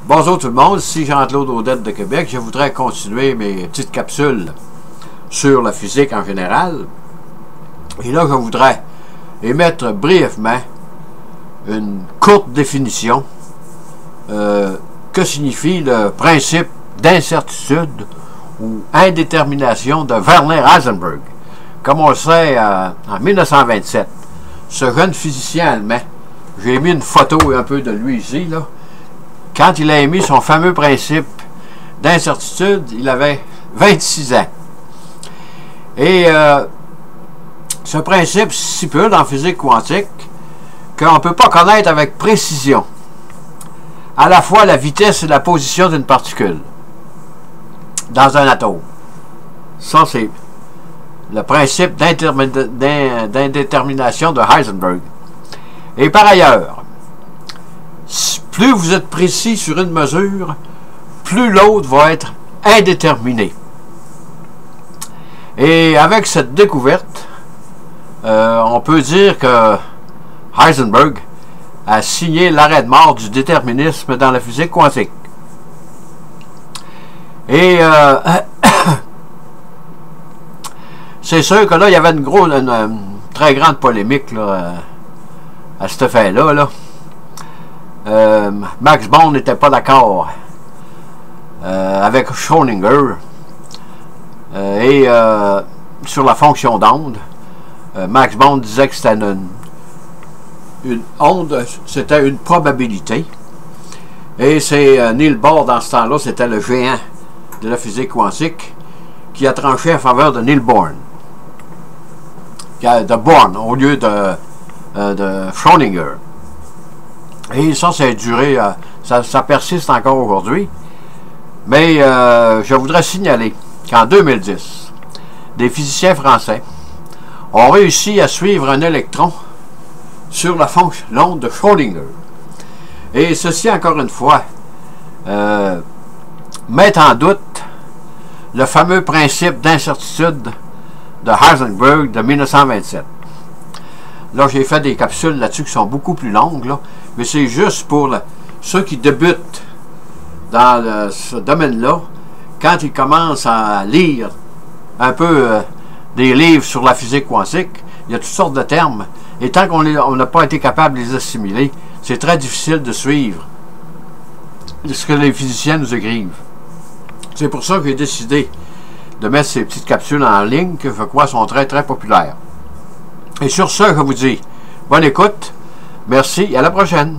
Bonjour tout le monde, ici Jean-Claude Audette de Québec. Je voudrais continuer mes petites capsules sur la physique en général. Et là, je voudrais émettre brièvement une courte définition que signifie le principe d'incertitude ou indétermination de Werner Heisenberg. Comme on le sait, en 1927, ce jeune physicien allemand, j'ai mis une photo un peu de lui ici, là. Quand il a émis son fameux principe d'incertitude, il avait 26 ans. Et ce principe stipule en physique quantique qu'on ne peut pas connaître avec précision à la fois la vitesse et la position d'une particule dans un atome. Ça, c'est le principe d'indétermination de Heisenberg. Et par ailleurs, plus vous êtes précis sur une mesure, plus l'autre va être indéterminé. Et avec cette découverte, on peut dire que Heisenberg a signé l'arrêt de mort du déterminisme dans la physique quantique. Et c'est sûr que là, il y avait une très grande polémique là, à cette fin-là. Max Born n'était pas d'accord avec Schrödinger et sur la fonction d'onde. Max Born disait que c'était une onde, c'était une probabilité. Et c'est Niels Bohr, dans ce temps-là, c'était le géant de la physique quantique, qui a tranché en faveur de Niels Bohr. De Born au lieu de Schrödinger. Et ça a duré, ça persiste encore aujourd'hui. Mais je voudrais signaler qu'en 2010, des physiciens français ont réussi à suivre un électron sur l'onde de Schrödinger. Et ceci, encore une fois, met en doute le fameux principe d'incertitude de Heisenberg de 1927. Là, j'ai fait des capsules là-dessus qui sont beaucoup plus longues, là, mais c'est juste pour ceux qui débutent dans ce domaine-là, quand ils commencent à lire un peu des livres sur la physique quantique, il y a toutes sortes de termes, et tant qu'on n'a pas été capable de les assimiler, c'est très difficile de suivre ce que les physiciens nous écrivent. C'est pour ça que j'ai décidé de mettre ces petites capsules en ligne, que je crois sont très très populaires. Et sur ce, je vous dis bonne écoute, merci et à la prochaine.